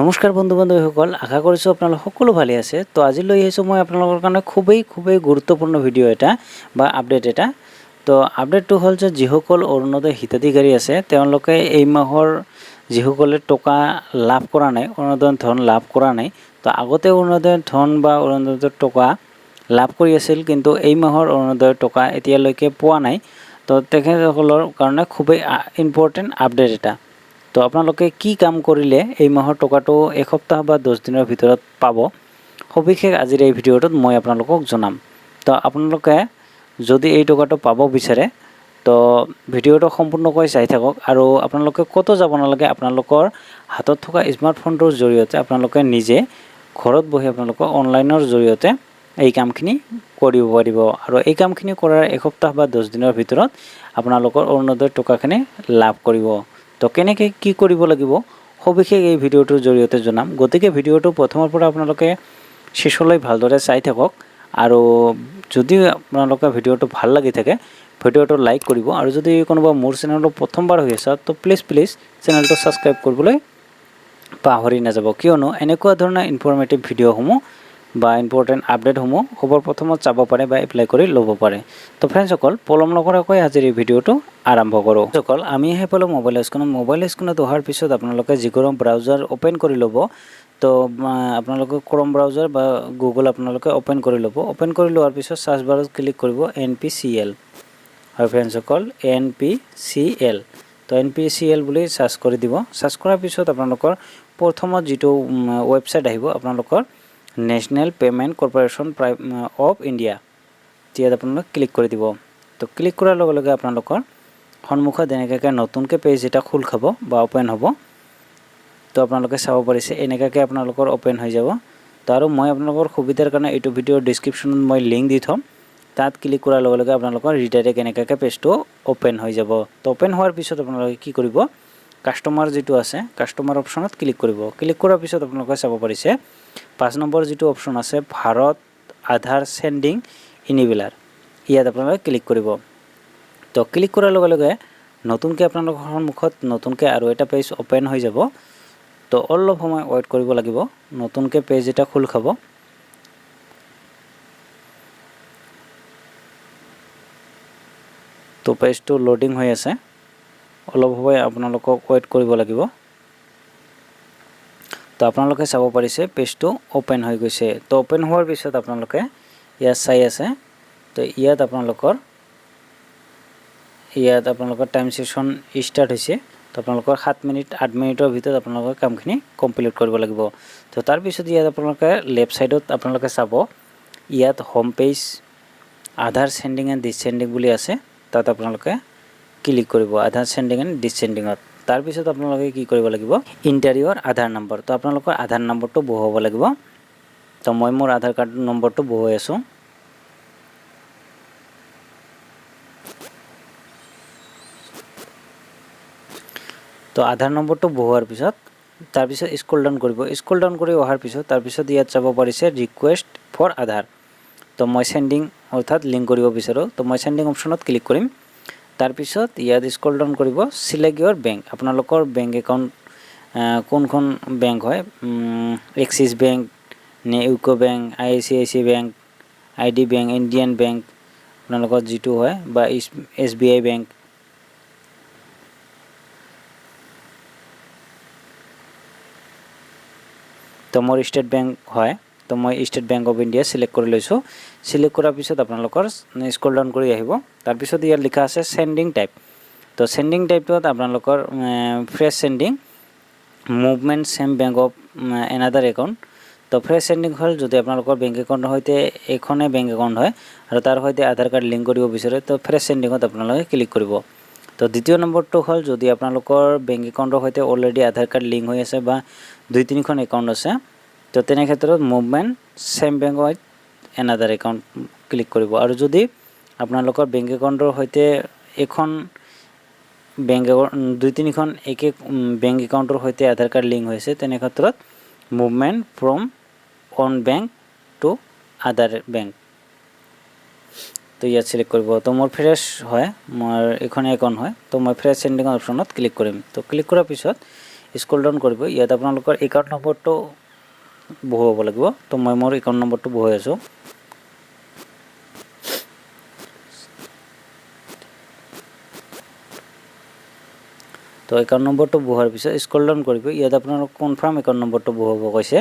নমস্কাৰ বন্ধু বান্ধৱীসকল, আশা কৰিছোঁ আপোনালোক সকলো ভালে আছে। তো আজি লৈ আহিছোঁ মই আপোনালোকৰ কাৰণে খুবেই গুৰুত্বপূৰ্ণ ভিডিঅ' এটা বা আপডেট এটা। তো আপডেটটো হ'ল যে যিসকল অৰুণোদয় হিতাধিকাৰী আছে তেওঁলোকে এই মাহৰ যিসকলে টকা লাভ কৰা নাই, অৰুণোদয় ধন লাভ কৰা নাই, তো আগতে অৰুণোদয় ধন বা অৰুণোদয়ৰ টকা লাভ কৰি আছিল, কিন্তু এই মাহৰ অৰুণোদয়ৰ টকা এতিয়ালৈকে পোৱা নাই। তো তেখেতসকলৰ কাৰণে খুবেই ইম্পৰ্টেণ্ট আপডেট এটা। তো আপোনালোকে কি কাম কৰিলে এই মাহৰ টকাটো এসপ্তাহ বা 10 দিনৰ ভিতৰত পাব, সবিশেষ আজিৰ এই ভিডিঅ'টোত মই আপোনালোকক জনাম। তো আপোনালোকে যদি এই টকাটো পাব বিচাৰে তো ভিডিঅ'টো সম্পূৰ্ণকৈ চাই থাকক। আৰু আপোনালোকে ক'তো যাব নালাগে, আপোনালোকৰ হাতত থকা স্মাৰ্টফোনটোৰ জৰিয়তে আপোনালোকে নিজে ঘৰত বহি আপোনালোকৰ অনলাইনৰ জৰিয়তে এই কামখিনি কৰিব পাৰিব। আৰু এই কামখিনি কৰাৰ এসপ্তাহ বা 10 দিনৰ ভিতৰত আপোনালোকৰ অৰুণোদয়ৰ টকাখিনি লাভ কৰিব। তো কেনেকৈ কি কৰিব লাগিব সবিশেষ এই ভিডিঅ'টোৰ জৰিয়তে জনাম। গতিকে ভিডিঅ'টো প্ৰথমৰ পৰা আপোনালোকে শেষলৈ ভালদৰে চাই থাকক। আৰু যদি আপোনালোকে ভিডিঅ'টো ভাল লাগি থাকে ভিডিঅ'টো লাইক কৰিব। আৰু যদি কোনোবা মোৰ চেনেলটো প্ৰথমবাৰ হৈ আছে তো প্লিজ চেনেলটো ছাবস্ক্ৰাইব কৰিবলৈ পাহৰি নাযাব, কিয়নো এনেকুৱা ধৰণৰ ইনফৰ্মেটিভ ভিডিঅ'সমূহ বা ইম্পৰ্টেণ্ট আপডেটসমূহ খবৰ প্ৰথমত চাব পাৰে বা এপ্লাই কৰি ল'ব পাৰে। তো ফ্ৰেণ্ডসকল, পলম নকৰাকৈ আজিৰ এই ভিডিঅ'টো আৰম্ভ কৰোঁ। ফ্ৰেণ্ডসকল, আমি আহি পালোঁ মোবাইল স্ক্ৰীনত অহাৰ পিছত আপোনালোকে যিকোনো ব্ৰাউজাৰ অ'পেন কৰি ল'ব। তো আপোনালোকে ক্ৰম ব্ৰাউজাৰ বা গুগল আপোনালোকে অ'পেন কৰি ল'ব। অ'পেন কৰি লোৱাৰ পিছত চাৰ্চ বাৰত ক্লিক কৰিব NPCL। হয় ফ্ৰেণ্ডসকল, NPCL। তো NPCL বুলি চাৰ্চ কৰি দিব। চাৰ্চ কৰাৰ পিছত আপোনালোকৰ প্ৰথমত যিটো ৱেবছাইট আহিব আপোনালোকৰ national payment corporation of India, ইয়াত আপোনালোকে ক্লিক কৰি দিব। তো ক্লিক কৰাৰ লগে লগে আপোনালোকৰ সন্মুখত এনেকুৱাকৈ নতুনকৈ পেজ এটা খোল খাব বা অ'পেন হ'ব। তো আপোনালোকে চাব পাৰিছে এনেকুৱাকৈ আপোনালোকৰ অ'পেন হৈ যাব। তো আৰু মই আপোনালোকৰ সুবিধাৰ কাৰণে এইটো ভিডিঅ'ৰ ডিছক্ৰিপশ্যনত মই লিংক দি থ'ম, তাত ক্লিক কৰাৰ লগে লগে আপোনালোকৰ ৰিডাইৰেক্ট এনেকুৱাকৈ পেজটো অ'পেন হৈ যাব। তো অ'পেন হোৱাৰ পিছত আপোনালোকে কি কৰিব, কাষ্টমাৰ যিটো আছে কাষ্টমাৰ অপশ্যনত ক্লিক কৰিব। ক্লিক কৰাৰ পিছত আপোনালোকে চাব পাৰিছে 5 নম্বৰ যিটো অপশ্যন আছে ভাৰত আধাৰ চেণ্ডিং ইনেবলাৰ, ইয়াত আপোনালোকে ক্লিক কৰিব। তো ক্লিক কৰাৰ লগে লগে নতুনকৈ আপোনালোকৰ সন্মুখত নতুনকৈ আৰু এটা পেজ অ'পেন হৈ যাব। তো অলপ সময় ৱেইট কৰিব লাগিব, নতুনকৈ পেজ এটা খোল খাব। তো পেজটো লোডিং হৈ আছে, অলপ সময় আপোনালোকক ৱেইট কৰিব লাগিব। তো আপোনালোকে চাব পাৰিছে পেজটো অ'পেন হৈ গৈছে। তো অ'পেন হোৱাৰ পিছত আপোনালোকে ইয়াত চাই আছে, তো ইয়াত আপোনালোকৰ টাইম ছেশ্যন ষ্টাৰ্ট হৈছে। তো আপোনালোকৰ 7 মিনিট 8 মিনিটৰ ভিতৰত আপোনালোকৰ কামখিনি কমপ্লিট কৰিব লাগিব। তো তাৰপিছত ইয়াত আপোনালোকে লেফ্ট ছাইডত আপোনালোকে চাব, ইয়াত home page Aadhaar sending and descending বুলি আছে, তাত আপোনালোকে ক্লিক কৰিব আধাৰ চেণ্ডিং এণ্ড ডিচেণ্ডিঙত। তাৰপিছত আপোনালোকে কি কৰিব লাগিব, ইণ্টাৰিয়ৰ আধাৰ নম্বৰ। তো আপোনালোকৰ আধাৰ নম্বৰটো বহুৱাব লাগিব। তো মই মোৰ আধাৰ কাৰ্ড নম্বৰটো বহুৱাই আছোঁ। তো আধাৰ নম্বৰটো বহুৱাৰ পিছত তাৰপিছত স্ক্ৰল ডাউন কৰিব। স্ক্ৰল ডাউন কৰি অহাৰ পিছত তাৰপিছত ইয়াত চাব পাৰিছে ৰিকুৱেষ্ট ফৰ আধাৰ। তো মই চেণ্ডিং অৰ্থাৎ লিংক কৰিব বিচাৰোঁ, তো মই চেণ্ডিং অপশ্যনত ক্লিক কৰিম। তাৰপিছত ইয়াত স্ক্ৰল ডাউন কৰিব, চিলেক্ট ইয়ৰ বেংক, আপোনালোকৰ বেংক একাউণ্ট কোনখন বেংক হয়, এক্সিছ বেংক নে UCO bank, ICICI bank, ID bank, Indian bank আপোনালোকৰ যিটো হয়, বা SBI বেংক। তো মোৰ ষ্টেট বেংক হয়, তো মই state Bank of India select কৰি লৈছোঁ। চিলেক্ট কৰাৰ পিছত আপোনালোকৰ স্ক্ৰল ডাউন কৰি আহিব। তাৰপিছত ইয়াত লিখা আছে চেণ্ডিং টাইপ। তো চেণ্ডিং টাইপটোত আপোনালোকৰ fresh sending, movement same bank of another account. তো ফ্ৰেছ চেণ্ডিং হ'ল যদি আপোনালোকৰ বেংক একাউণ্টৰ সৈতে এখনেই বেংক একাউণ্ট হয় আৰু তাৰ সৈতে আধাৰ কাৰ্ড লিংক কৰিব বিচাৰে, তো ফ্ৰেছ চেণ্ডিঙত আপোনালোকে ক্লিক কৰিব। তো দ্বিতীয় নম্বৰটো হ'ল যদি আপোনালোকৰ বেংক একাউণ্টৰ সৈতে অলৰেডি আধাৰ কাৰ্ড লিংক হৈ আছে বা 2-3খন একাউণ্ট আছে, তো তেনে ক্ষেত্ৰত movement same bank with another account click কৰিব। আৰু যদি আপোনালোকৰ বেংক একাউণ্টৰ সৈতে এখন বেংক 2-3খন একে বেংক একাউণ্টৰ সৈতে আধাৰ কাৰ্ড লিংক হৈছে, তেনে ক্ষেত্ৰত movement from on bank to আদাৰ বেংক, তো ইয়াত সিলেক্ট কৰিব। তো মোৰ ফ্ৰেছ হয়, মোৰ এখনে একাউণ্ট হয়, তো মই ফ্ৰেছ চেণ্ডিং অপশ্যনত ক্লিক কৰিম। তো ক্লিক কৰাৰ পিছত স্ক্ৰল ডাউন কৰিব ইয়াত আপোনালোকৰ একাউণ্ট নম্বৰটো বহুৱাব লাগিব তো মই মোৰ একাউণ্ট নম্বৰটো বহুৱাই আছো তো একাউণ্ট নম্বৰটো বহুৱাৰ পিছত স্ক্ৰল ডাউন কৰিব ইয়াত আপোনালোক কনফাৰ্ম একাউণ্ট নম্বৰটো বহুৱাব কৈছে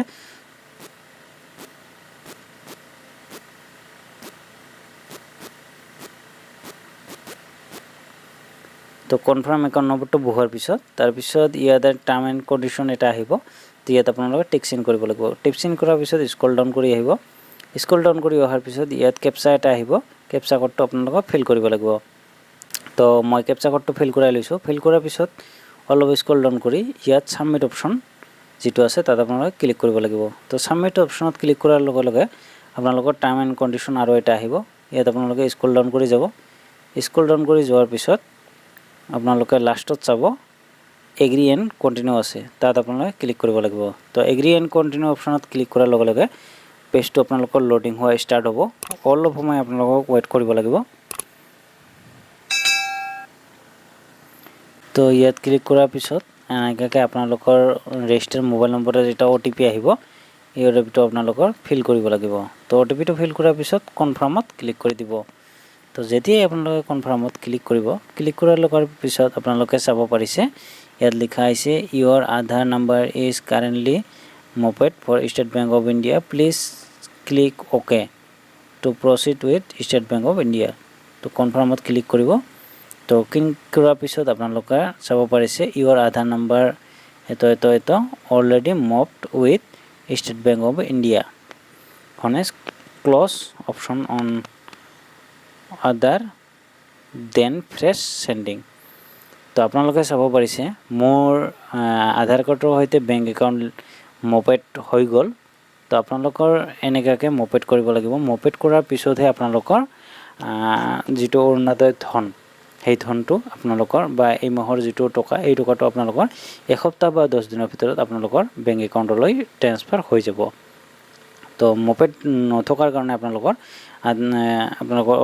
তো কনফাৰ্ম একাউণ্ট নম্বৰটো বহুৱাৰ পিছত তাৰ পিছত ইয়াত টাৰ্ম এণ্ড কণ্ডিশ্যন এটা আহিব তো ইয়াত আপোনালোকে টিক চিন কৰিব লাগিব টিক চিন কৰাৰ পিছত স্ক্ৰল ডাউন কৰি আহিব স্ক্ৰল ডাউন কৰি অহাৰ পিছত ইয়াত কেপচা এটা আহিব কেপচা কোডটো আপোনালোকে ফিল কৰিব লাগিব তো মই কেপচা কোডটো ফিল কৰাই লৈছো ফিল কৰাৰ পিছত অলপ স্ক্ৰল ডাউন কৰি ইয়াত সাবমিট অপচন যেটো আছে তাত আপোনালোকে ক্লিক কৰিব লাগিব তো সাবমিট অপচনত ক্লিক কৰাৰ লগে লগে আপোনালোকৰ টাৰ্ম এণ্ড কণ্ডিশ্যন আৰু এটা আহিব ইয়াত আপোনালোকে স্ক্ৰল ডাউন কৰি যাব স্ক্ৰল ডাউন কৰি যোৱাৰ পিছত আপোনালোকে লাষ্টত চাব এগ্ৰি এণ্ড কন্টিনিউ আছে তাত আপোনালোকে ক্লিক কৰিব লাগিব তো এগ্ৰি এণ্ড কন্টিনিউ অপচনত ক্লিক কৰাৰ লগে লগে পেজটো আপোনালোকৰ লোডিং হোৱা ষ্টাৰ্ট হ'ব অলপ সময় আপোনালোকক ওয়েট কৰিব লাগিব তো ইয়াত ক্লিক কৰাৰ পিছত এনেকৈ আপোনালোকৰ ৰেজিষ্টাৰ মোবাইল নম্বৰৰ যেটা OTP আহিব এই OTPটো আপোনালোকৰ ফিল কৰিব লাগিব তো OTPটো ফিল কৰাৰ পিছত কনফাৰ্মত ক্লিক কৰি দিব তো যেতিয়াই আপোনালোকে কনফাৰ্মত ক্লিক কৰিব ক্লিক কৰাৰ লগে পিছত আপোনালোকে চাব পাৰিছে ইয়াত লিখা আছে your Aadhaar number is currently mapped for State Bank of India please click okay to proceed with State Bank of India তো কনফাৰ্মত ক্লিক কৰিব তো ক্লিক কৰাৰ পিছত আপোনালোকে চাব পাৰিছে ইউৰ আধাৰ নাম্বাৰ এটো already mapped with State Bank of India honest close option on other then fresh sending তো আপোনালোকে চাব পাৰিছে মোৰ আধাৰ কাৰ্ডৰ সৈতে বেংক একাউণ্ট মপেড হৈ গ'ল তো আপোনালোকৰ এনেকাকে মপেড কৰিব লাগিব মপেড কৰাৰ পিছতহে আপোনালোকৰ যেটো অৰুণোদয় ধন সেই ধনটো আপোনালোকৰ বা এই মাহৰ যেটো টকা এই টকাটো আপোনালোকৰ এসপ্তাহ বা 10 দিনৰ ভিতৰত আপোনালোকৰ বেংক একাউণ্টলৈ ট্ৰান্সফাৰ হৈ যাব তো মপেড নথকাৰ কাৰণে আপোনালোকৰ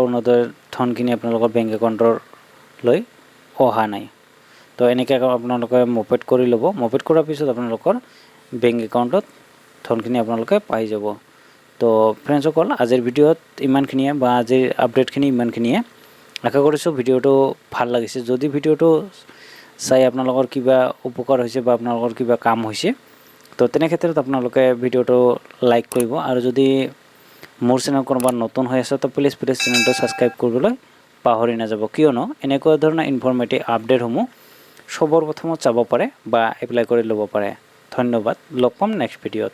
অৰুণোদয় ধনখিনি আপোনালোকৰ বেংক একাউণ্টৰ লৈ অহা নাই তো এনেকৈ আপোনালোকে মপেড কৰি ল'ব মপেড কৰাৰ পিছত আপোনালোকৰ বেংক একাউণ্টত ধনখিনি আপোনালোকে পাই যাব তো ফ্ৰেণ্ডসকল আজিৰ ভিডিঅ'ত ইমানখিনিয়ে বা আজিৰ আপডেটখিনি ইমানখিনিয়ে আশা কৰিছোঁ ভিডিঅ'টো ভাল লাগিছে যদি ভিডিঅ'টো চাই আপোনালোকৰ কিবা উপকাৰ হৈছে বা আপোনালোকৰ কিবা কাম হৈছে তো তেনে ক্ষেত্ৰত আপোনালোকে ভিডিঅ'টো লাইক কৰিব আৰু যদি মোৰ চেনেল কোনোবা নতুন হৈ আছে তো প্লিজ চেনেলটো সাবস্ক্ৰাইব কৰিবলৈ পাহৰি নাযাব কিয়নো এনেকুৱা ধৰণৰ ইনফৰমেটিভ আপডেটসমূহ সবৰ প্ৰথমত চাব পাৰে বা এপ্লাই কৰি ল'ব পাৰে ধন্যবাদ লগ পাম নেক্সট ভিডিঅ'ত